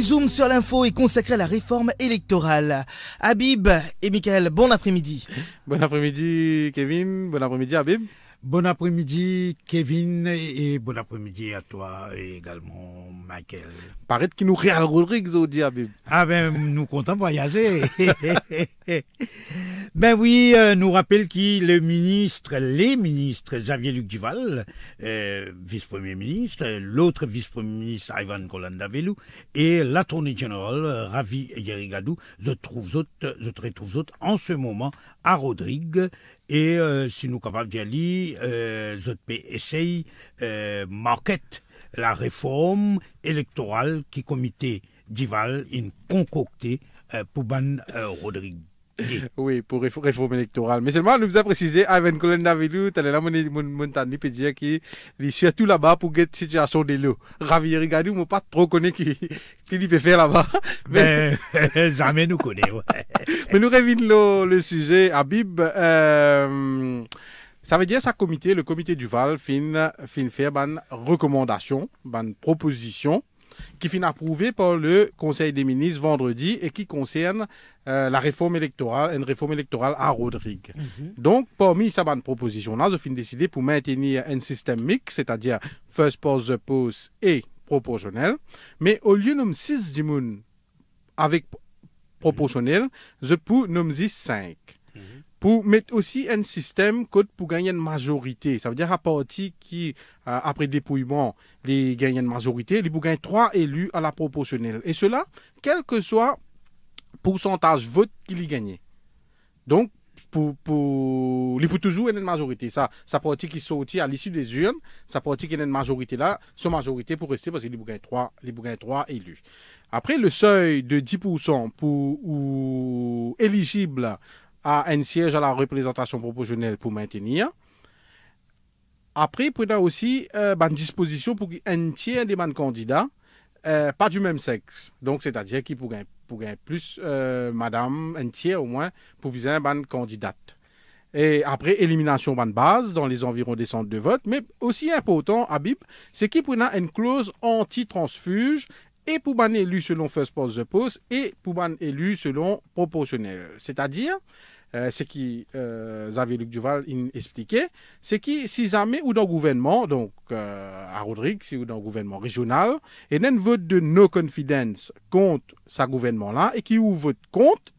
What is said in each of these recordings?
Zoom sur l'info est consacré à la réforme électorale. Habib et Michael, bon après-midi. Bon après-midi Kevin, bon après-midi Habib. Bon après-midi Kevin et bon après-midi à toi et également Michael. Paraît qu'il nous réal Rodriguez au dit Habib. Ah ben nous comptons voyager. Ben oui, nous rappelle qui les ministres Xavier Luc Duval, vice-premier ministre, l'autre vice-premier ministre Ivan Kolandavelou et l'attorney general Ravi Yerigadou, je retrouve en ce moment à Rodrigue. Et si nous sommes capables d'y aller, je peux essayer marquette la réforme électorale qui comité Dival in concocté pour ban Rodrigue. Oui, pour réforme électorale. Mais seulement, nous a précisé, Ivan Kolandavelou, tu as là mon tani peut dire qu'il est surtout là-bas pour get situation de l'eau. Ravi Yerigadou, moi pas trop connaît qui peut faire là-bas. Mais jamais nous connaît. Ouais. Mais nous revenons le sujet, Habib. Ça veut dire le comité Duval fin faire une recommandation, une proposition qui finit approuvée par le Conseil des ministres vendredi et qui concerne la réforme électorale, une réforme électorale à Rodrigue. Donc, parmi ces propositions-là, je finis décider pour maintenir un système mixte, c'est-à-dire first past the post et proportionnel. Mais au lieu de 6 dimoun avec proportionnel, je peux nommer 5. Pour mettre aussi un système pour gagner une majorité. Ça veut dire à partir qui, après dépouillement, les gagnent une majorité, ils gagnent 3 élus à la proportionnelle. Et cela, quel que soit le pourcentage de vote qu'il y gagne. Donc, il peut toujours une majorité. Ça partie qui sortit à l'issue des urnes, ça partie qui est une majorité là, son majorité pour rester parce qu'il gagne 3 élus. Après, le seuil de 10% ou éligible à un siège à la représentation proportionnelle pour maintenir. Après, il y a aussi une disposition pour qu'un tiers des candidats pas du même sexe. Donc, c'est-à-dire qu'il pour gagner plus madame, un tiers au moins, pour bien une candidate. Et après, élimination de base dans les environs des centres de vote. Mais aussi important, Habib, c'est qu'il y a une clause anti-transfuge et pour ban élu selon first past the post et pour ban élu selon proportionnel. C'est-à-dire, ce qui Xavier Luc Duval expliquait, c'est que si jamais ou dans le gouvernement, donc à Rodrigue, si ou dans le gouvernement régional, et un vote de no confidence contre ce gouvernement-là, et qui ou vote contre,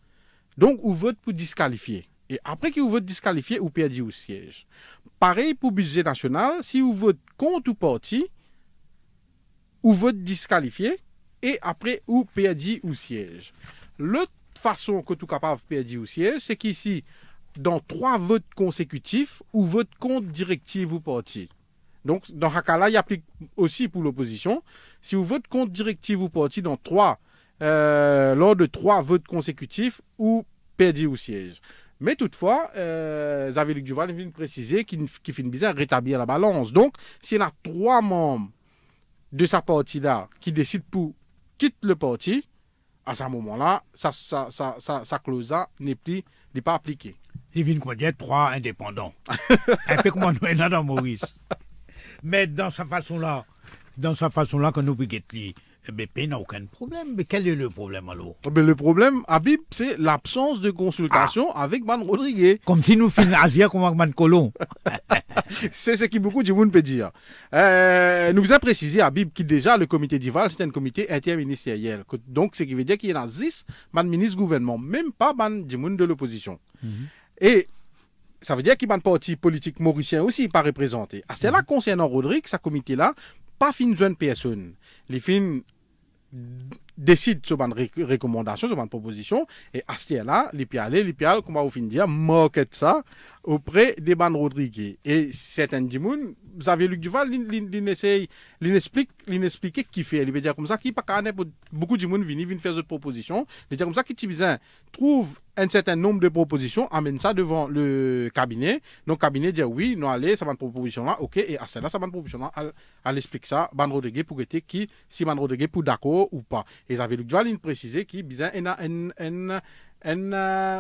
donc ou vote pour disqualifier. Et après qui ou vote disqualifié, ou perdu au siège. Pareil pour budget national, si ou vote contre ou parti, ou vote disqualifié, et après ou perdu au siège. L'autre façon que tout capable de perdre au siège, c'est qu'ici, dans 3 votes consécutifs, ou vote contre directive ou parti. Donc, dans ce cas-là, il applique aussi pour l'opposition. Si vous votez contre directive ou parti lors de 3 votes consécutifs, ou perdu au siège. Mais toutefois, Xavier Luc Duval vient de préciser qu'il finit bien rétablir la balance. Donc, s'il y a 3 membres de sa partie-là qui décident pour quitter le parti, à ce moment-là, sa clause-là n'est pas appliquée. Il vient de dire 3 indépendants. Un peu comme nous sommes dans Maurice. Mais dans sa façon-là, que nous pouvons BP n'a aucun problème. Mais quel est le problème alors? Le problème, Habib, c'est l'absence de consultation avec Man Rodriguez. Comme si nous finions Asia comme Man Colon. C'est ce que beaucoup de monde peut dire. Nous avons précisé, Habib, que déjà le comité Dival, c'est un comité interministériel. Donc, ce qui veut dire qu'il y en a 10 ministres gouvernement, même pas du monde de l'opposition. Et ça veut dire qu'il y a un parti politique mauricien aussi pas représenté. À ce là concernant Rodrigue, ce comité-là, pas fin de personne. Les fins décide sur une recommandation, sur une proposition, et à ce là les piales, comme on va dire, marquent ça auprès des ban Rodriguez. Et certains dimoun, Xavier Luc Duval, l'explique qui fait. Il veut dire comme ça, qui pas beaucoup de monde viennent faire cette proposition. Il veut dire comme ça, qui trouve un certain nombre de propositions, amène ça devant le cabinet. Donc, le cabinet dit oui, non, allez, ça va une proposition là, ok, et à ce là ça va une proposition là, elle explique ça, ban Rodriguez pour que si ban Rodriguez pour d'accord ou pas. Et Xavier Luc Duval, il précisait qu'il y a une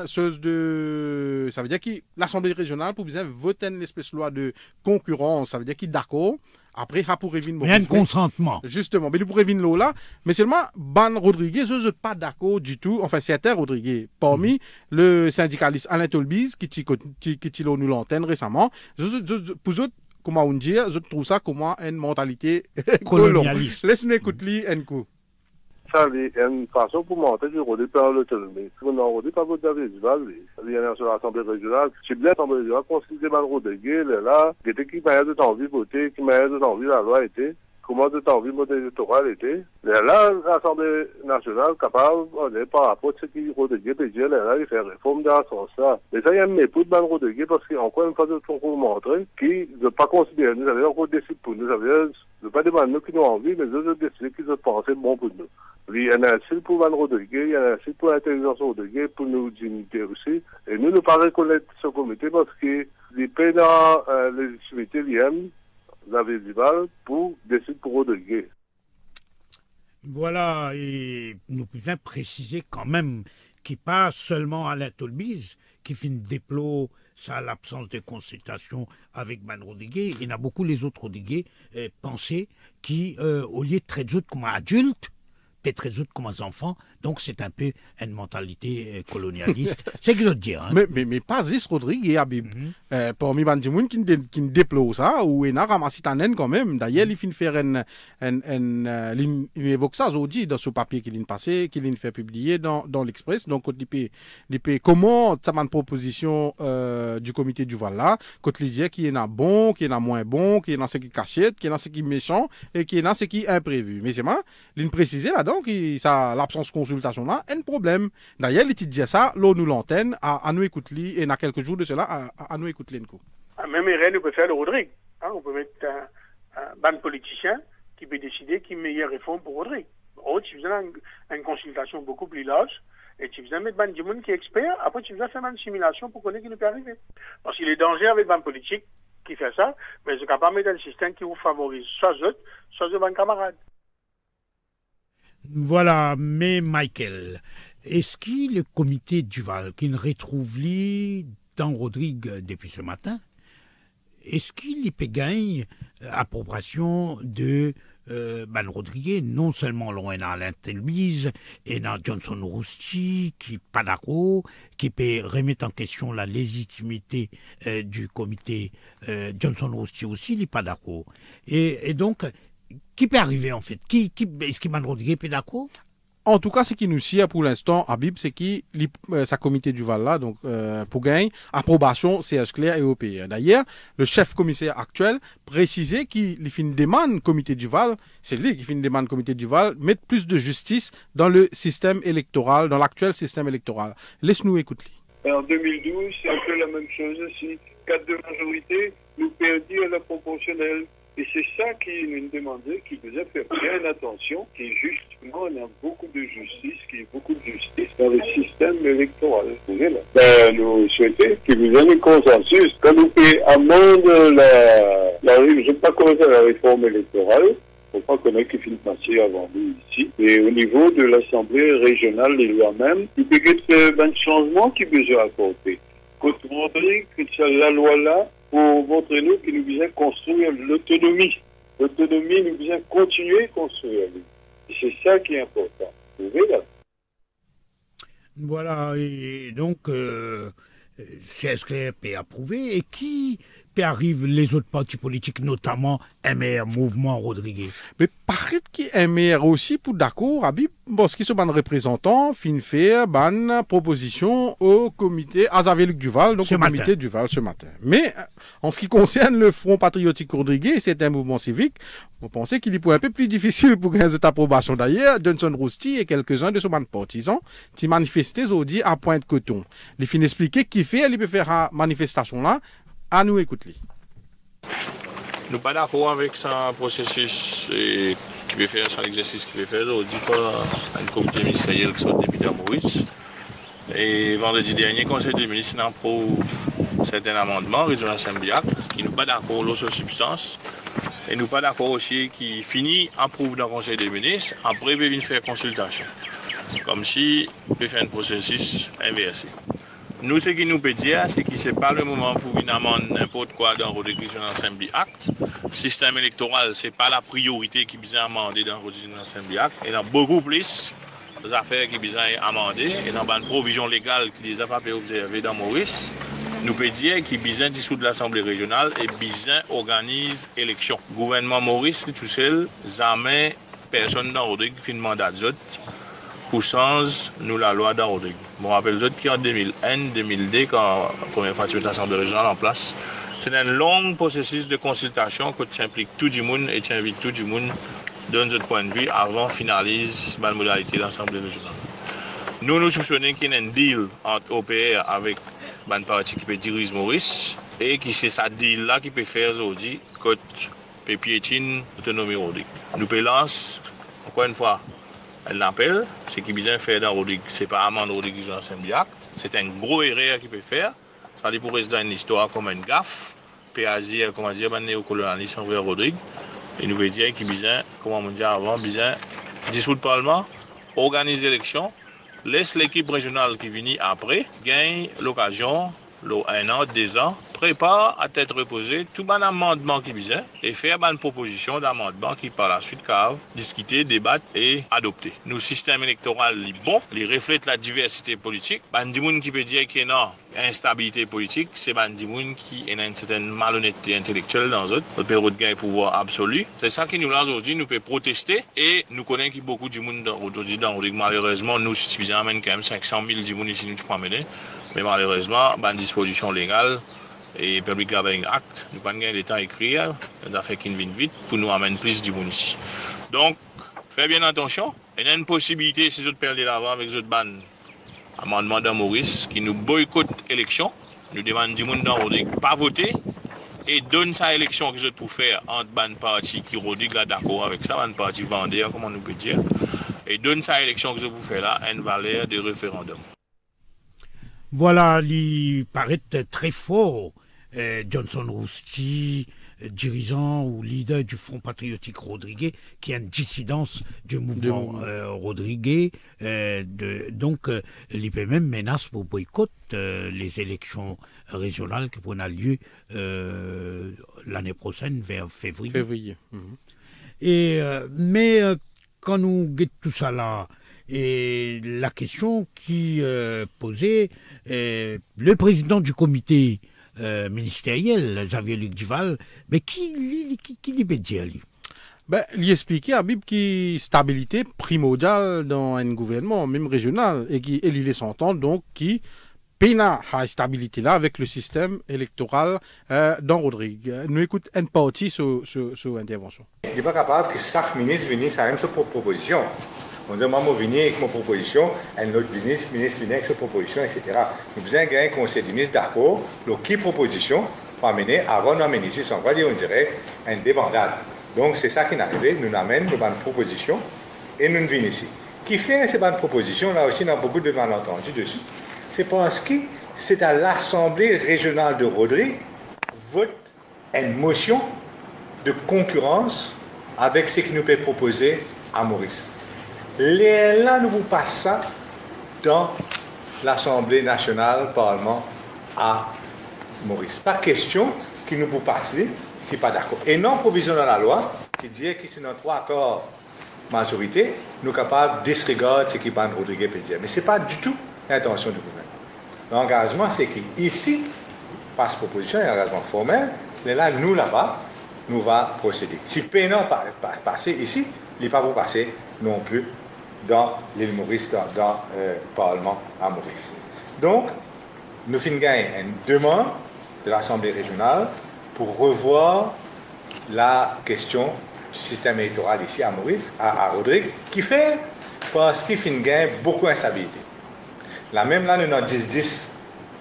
chose de. Ça veut dire que l'Assemblée régionale, pour bien voter une espèce de loi de concurrence, ça veut dire qu'il est d'accord Après, il pourrait venir... Il y a un consentement. Justement, mais il pourrait venir là, mais seulement, Ban Rodriguez, je ne suis pas d'accord du tout, enfin, c'était Rodriguez, parmi le syndicaliste Alain Tolbiz, qui nous l'antenne récemment, pour eux, comment on dit, je trouve ça comme une mentalité colonialiste. Laisse-nous écouter un coup. Ça, c'est une façon pour monter du rôle par l'autonomie. Si on a rodé par votre David Duval, il y a sur l'Assemblée régionale, c'est bien l'Assemblée régionale, considéré mal Rodriguez, là, qui était qui m'a envie de voter, qui m'a envie de la loi était, comment de envie de modèle électoral était. Là, l'Assemblée nationale, capable, on est par rapport à ce qui Rodriguez peut dire, là, il fait réforme dans ce sens-là. Mais ça, il y a un mépris de Rodriguez parce qu'encore une fois, je trouve qu'on montrer qui ne pas considérer, nous avons encore décidé pour nous, ne pas demander nous qui nous envie, mais eux, décider qu'ils ont pensé bon pour nous. Il y en a un pour Van Rodriguez, il y en a un pour l'intelligence Rodriguez, pour nos dignités aussi. Et nous ne pas reconnaître ce comité parce que les pays dans les légitimité l'IM, l'avait dit pour décider pour Rodriguez. Voilà, et nous pouvons préciser quand même qu'il pas seulement Alain Tolbiz qui fait une déplo ça l'absence de consultation avec Van Rodriguez. Il y en a beaucoup les autres Rodriguez pensés qui, au lieu de traiter les autres comme adultes, peut-être les autres comme enfants. Donc c'est un peu une mentalité colonialiste. C'est ce que je veux dire. Hein. Mais pas juste Rodriguez, Habib. Parmi les gens qui déplorent ça, ou il a ramassé un naine quand même. D'ailleurs, il finit faire il évoque ça aujourd'hui dans ce papier qu'il a passé, qu'il a fait publier dans l'Express. Donc, comment ça m'a une proposition du comité du Val là, quand il dit qu'il y en a bon, qu'il y en a moins bon, qu'il y en a ce qui cachette, qu'il y en a ce qui est méchant et qu'il y en a ce qui est imprévu. Mais c'est moi, il précisé là-dedans que l'absence de consultation là est un problème. D'ailleurs, il dit ça, l'on nous l'antenne, à nous écouter, et il y a quelques jours de cela, à nous écouter. Même rien ne peut faire le Rodrigue. Hein, on peut mettre un ban politicien qui peut décider qui est meilleure réforme pour Rodrigue. Oh, tu faisais une consultation beaucoup plus large et tu faisais mettre ban du monde qui est expert. Après, tu faisais faire une simulation pour connaître ce qui ne peut arriver. Parce qu'il est danger avec ban politique qui fait ça, mais je ne peux pas mettre un système qui vous favorise soit eux, soit ban camarades. Voilà, mais Michael, est-ce que le comité Duval, qui ne retrouve dans Rodrigue depuis ce matin, est-ce qu'il peut gagner approbation de Ban Rodriguez, non seulement loin dans Alain Tolbiz et dans Johnson Rousty, qui pas d'accord, qui peut remettre en question la légitimité du comité Johnson Rousty aussi, il n'est pas d'accord. Et donc, qui peut arriver en fait? Est-ce que Ban Rodriguez peut d'accord? En tout cas, ce qui nous sert pour l'instant, Habib, c'est que sa comité du Val là, donc pour gagner approbation CH clair et européen. D'ailleurs, le chef commissaire actuel précisait qu'il fait une demande comité du Val, c'est lui qui fait une demande comité du Val, mettre plus de justice dans le système électoral, dans l'actuel système électoral. Laisse-nous écouter. En 2012, c'est un peu la même chose aussi. 4 de majorité, nous perdons la proportionnelle. Et c'est ça qui nous demandait, qui nous a fait bien attention, qui justement, on a beaucoup de justice, dans le système électoral. Nous souhaitons que vous ayez un consensus. Quand nous amendons je ne sais pas comment c'est la réforme électorale, il ne faut pas connaître qui finit passer avant nous ici. Et au niveau de l'Assemblée régionale, les lois même, il peut y avoir un changement qui est besoin apporter. Quand vous montrez que la loi là, pour montrer nous que nous devons construire l'autonomie. L'autonomie, nous devons continuer à construire. C'est ça qui est important. Vous voyez là? Voilà, et donc, CSCRP est approuvé, et qui arrive les autres partis politiques, notamment MR, Mouvement Rodriguez? Mais paraît qu'il MR aussi pour d'accord, Habib, parce qu'ils sont ban représentants, fin faire ban proposition au comité Xavier-Luc Duval, donc au comité Duval ce matin. Mais en ce qui concerne le Front Patriotique Rodriguez, c'est un mouvement civique, vous pensez qu'il est un peu plus difficile pour gagner cette approbation. D'ailleurs, Johnson Rousty et quelques-uns de ses partisans qui manifestaient aujourd'hui à Pointe-Coton. Les fins expliquer qui fait, il peut faire la manifestation là. À nous écouter. Nous ne sommes pas d'accord avec ce processus qui veut faire, cet exercice qui veut faire aujourd'hui par un comité ministériel qui sort depuis Maurice. Et vendredi dernier, le Conseil des ministres approuve certains amendements, Regional Assembly Act, qui ne sont pas d'accord sur la substance. Et nous ne sommes pas d'accord aussi qui finit approuve dans le Conseil des ministres, après il vient faire consultation. Comme si il peut faire un processus inversé. Nous, ce qui nous peut dire, c'est que ce n'est pas le moment pour une amende n'importe quoi dans le Regional Assembly Act. système électoral, ce n'est pas la priorité qui vient amender dans l'Assemblée. Et dans beaucoup plus des affaires qui viennent amender et dans une provision légale qui les a pas observées dans Maurice, nous pouvons dire qu'il besoin dissoudre l'Assemblée régionale et besoin organise élection. Le gouvernement Maurice, tout seul, jamais personne dans Rodrigue qui fait un mandat d'autres pour changer nous la loi dans Rodrigue. Je me rappelle d'autres qui en 2001-2002, quand la première fois que l'Assemblée régionale en place, c'est un long processus de consultation que tu impliques tout le monde et tu invites tout le monde dans notre point de vue avant de finaliser la modalité de l'Assemblée régionale. Nous soupçonnons qu'il y a un deal entre OPR avec le parti qui peut diriger Maurice et qui c'est ce deal-là qui peut faire aujourd'hui côté piétine l'autonomie Rodrigue. Nous pouvons lancer, encore une fois, un appel. Ce qui est bien fait dans Rodrigue, ce n'est pas amende Rodrigue qui joue dans Assembly Act. C'est un gros erreur qu'il peut faire. Ça pour rester dans une histoire comme une gaffe. Péazir, comment dire, un néocolonialiste envers Rodrigue. Et nous voulons dire qu'il est bien, comme on dit avant, bien dissoudre le Parlement, organiser l'élection, laisse l'équipe régionale qui vient après, gagne l'occasion, un an, 2 ans, prépare à tête reposée tout un amendement qui vient et faire une proposition d'amendement qui par la suite cave, discuter, débattre et adopter. Nos systèmes électoraux sont bons, ils reflètent la diversité politique. Des gens qui peut dire qu'il y a une instabilité politique, c'est des gens qui ont une certaine malhonnêteté intellectuelle dans eux, notre période de gain pouvoir absolu. C'est ça qui nous lance aujourd'hui, nous pouvons protester et nous connaissons qu'il y a beaucoup de monde aujourd'hui dans Rodrigue. Malheureusement, nous suffisons quand même 500 000 de monde ici, nous crois mener. Mais malheureusement, une disposition légale et Public Governing Act, nous n'avons pas de temps à écrire, nous avons fait qu'il vienne vite pour nous amener plus du monde ici. Donc, faites bien attention. Il y a une possibilité, si vous perdez l'avant avec votre ban amendement dans Maurice, qui nous boycotte l'élection, nous demandons du monde dans Rodrigue pas voter et donne sa élection que vous pour faire entre ban parti qui Rodrigue là d'accord avec ça, ban parti vendeur, comme on nous peut dire, et donne sa élection que vous pour faire là une valeur de référendum. Voilà, il paraît très fort. Johnson Rousti, dirigeant ou leader du Front patriotique rodriguais, qui a une dissidence du mouvement rodriguais. Donc, l'IPMM menace pour boycott les élections régionales qui pourront avoir lieu l'année prochaine, vers février. Et, mais quand nous guettons tout ça là, et la question qui posait le président du comité ministériel, Xavier-Luc Duval, mais qui veut dire lui? Il expliquait à Bib qui stabilité primordiale dans un gouvernement, même régional, et qui il laisse entendre donc qui peine à stabilité là avec le système électoral dans Rodrigue. Nous écoutons une partie sur l'intervention. Il n'est pas capable que chaque ministre vienne avec sa proposition. On dit, moi, je viens avec ma proposition, un autre ministre vient avec sa proposition, etc. Nous avons un conseil de ministre d'accord, qui proposition pour amener avant d'amener ici, sans quoi dire, on dirait, un débandade. Donc, c'est ça qui est arrivé, nous amènons une proposition et nous venons ici. Qui fait cette bonne proposition, là aussi, on a beaucoup de malentendus dessus. C'est parce que c'est à l'Assemblée régionale de Rodrigue vote une motion de concurrence avec ce que nous pouvons proposer à Maurice. Là, nous vous passons ça dans l'Assemblée nationale, Parlement à Maurice. Pas question que nous vous passer, si pas d'accord. Et non provision dans la loi qui dit que c'est dans 3 accords majorité, nous sommes capables de disregarder ce qui Ban Rodriguez peut dire. Mais ce n'est pas du tout l'intention du gouvernement. L'engagement, c'est qu'ici, par cette proposition, il y a un engagement formel, mais là, nous, là-bas, nous allons procéder. Si peinant passer ici, il n'est pas pour passer non plus dans l'île Maurice, dans le Parlement à Maurice. Donc, nous finissons une demande de l'Assemblée régionale pour revoir la question du système électoral ici à Maurice, à Rodrigue, qui fait parce qu'il finit beaucoup d'instabilité. La même là, nous avons 10-10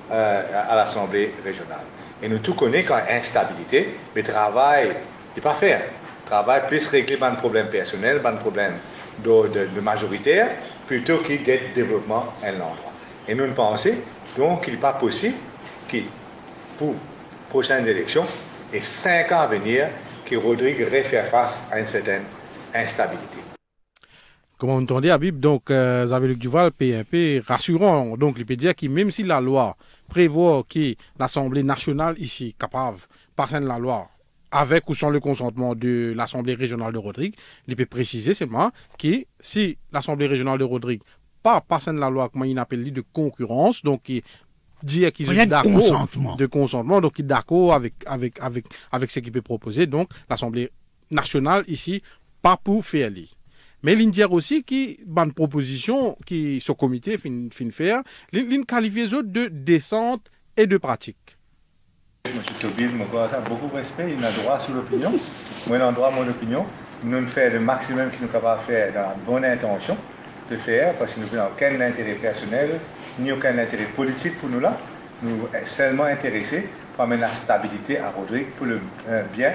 à l'Assemblée régionale. Et nous tous connaissons quand instabilité, mais travail n'est pas faire. Travail plus régler un problème personnel, un problème de majoritaire, plutôt qu'il y ait développement à l'endroit. Et nous pensons donc qu'il n'est pas possible que pour les prochaines élections et 5 ans à venir, que Rodrigue fasse face à une certaine instabilité. Comme on entendait, Habib, donc Xavier-Luc Duval, PNP, rassurant, donc il peut dire que même si la loi prévoit que l'Assemblée nationale ici capable, par la loi, avec ou sans le consentement de l'Assemblée régionale de Rodrigue, il peut préciser seulement que si l'Assemblée régionale de Rodrigue pas passe la loi, comment il appelle de concurrence, donc qui dit qu'ils sont d'accord de consentement, donc ils sont d'accord avec ce qu'il peut proposer, donc l'Assemblée nationale ici, pas pour faire lui. Mais il dit aussi qu'il y a une proposition qui ce comité fin faire, il qualifie de décente et de pratique. M. Tobis, beaucoup de respect, il a droit sur l'opinion. Moi, j'ai droit à mon opinion. Nous faisons le maximum que nous sommes capables de faire dans la bonne intention de faire, parce que nous n'avons aucun intérêt personnel, ni aucun intérêt politique pour nous là. Nous sommes seulement intéressés pour amener la stabilité à Rodrigue pour le bien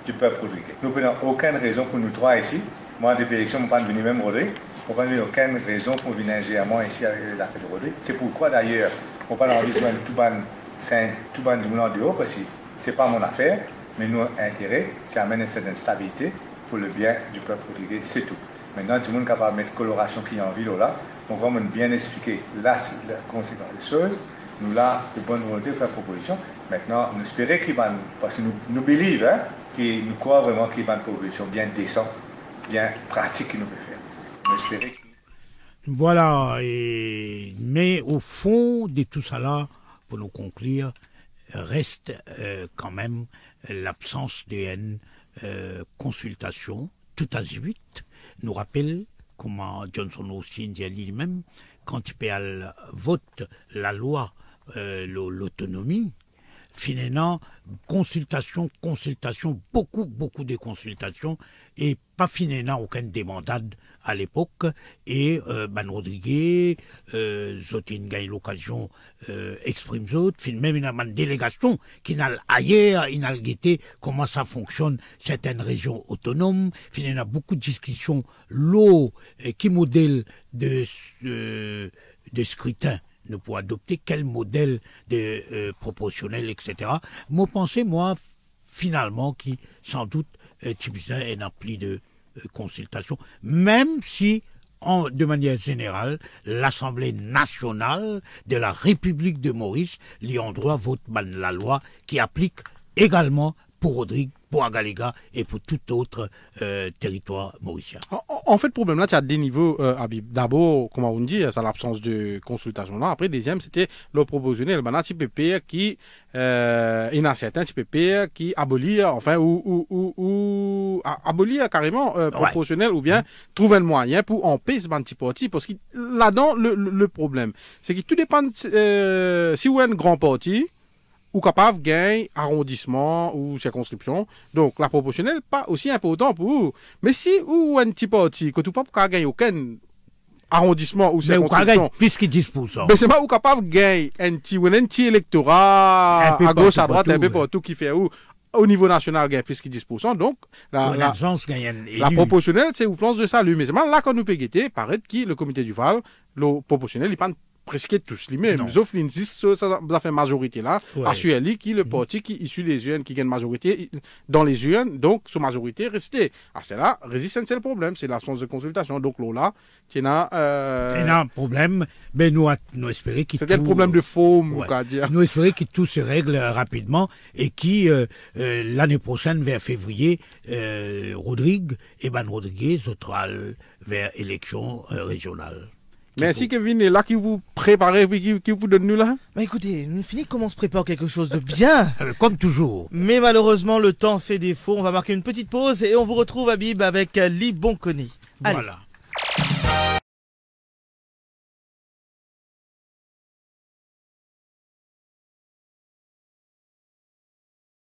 du peuple rodriguais. Nous n'avons aucune raison pour nous trois ici. Moi, depuis l'élection, je ne suis pas venu même Rodrigue. Je n'ai aucune raison pour venir ingérer ici avec l'affaire de Rodrigue. C'est pourquoi d'ailleurs, on n'a pas envie de tout le monde en dehors, parce que ce n'est pas mon affaire, mais notre intérêt, c'est d'amener une certaine stabilité pour le bien du peuple portugais, c'est tout. Maintenant, tout le monde est capable de mettre coloration qui est en ville là, on va bien expliquer la conséquence des choses. Nous, là, de bonne volonté, faire proposition. Maintenant, nous espérons qu'il va, parce que nous believe, hein, nous croyons vraiment qu'il va une proposition bien décente, bien pratique qu'il nous peut faire. Nous espérons. Voilà, mais au fond de tout ça là, pour nous conclure, reste quand même l'absence de consultation tout azimut. Nous rappelle comment Johnson aussi dit lui-même, quand il vote la loi, l'autonomie, finalement, consultation, beaucoup de consultations, et pas finalement aucune demandade à l'époque, et Rodriguez, Zotin gagne l'occasion, exprime Zot, même une délégation qui n'a ailleurs, il n'a guetté comment ça fonctionne, certaines régions autonomes, finalement beaucoup de discussions, qui modèle de scrutin nous pour adopter, quel modèle de proportionnel, etc. Moi, pensez, finalement, qui, sans doute, Tibisa est rempli de consultation, même si, de manière générale, l'Assemblée nationale de la République de Maurice, en droit vote la loi qui applique également pour Rodrigue, pour Agalega et pour tout autre territoire mauricien. En fait, le problème là, tu as des niveaux, Habib. D'abord, comme on dit, c'est l'absence de consultation là. Après, deuxième, c'était le propositionnel. Maintenant, tu peux payer qui, il y en a certains, tu peux payer qui abolir, enfin, ou abolir carrément proportionnel, ou bien trouver un moyen pour empêcher ce petit parti. Parce que là-dedans, le problème, c'est que tout dépend, si vous êtes un grand parti, ou capable de gagner arrondissement ou circonscription. Donc, la proportionnelle, pas aussi important pour vous. Mais si vous un petit parti, que tu ne peux pas gagner aucun arrondissement ou circonscription, plus que 10%. Mais c'est pas vous capable de gagner un petit électorat à gauche, à droite, un peu partout qui fait où au niveau national, gagne plus que 10%. Donc, la proportionnelle, c'est au plan de salut. Mais c'est là qu'on nous peut guetter, paraît que le comité du Val, le proportionnel, il pas presque tous les mêmes. Sauf l'insiste, ça fait majorité là. Assurément, qui le parti qui issu des urnes, qui gagne majorité dans les urnes, donc sa majorité est restée. À cela, résistance, c'est le problème, c'est l'absence de consultation. Donc là, il y a un problème, mais nous espérons qu'il c'était le problème de forme, on va dire. Nous espérons que tout se règle rapidement et qui l'année prochaine, vers février, Rodrigue et Rodriguez sera vers élection régionale. Merci Kevin, et là qui vous préparez, qui vous donne nous là. Bah écoutez, nous finissons comment on se prépare quelque chose de bien. Comme toujours. Mais malheureusement, le temps fait défaut. On va marquer une petite pause et on vous retrouve, Habib, avec Li Bonkoni. Voilà.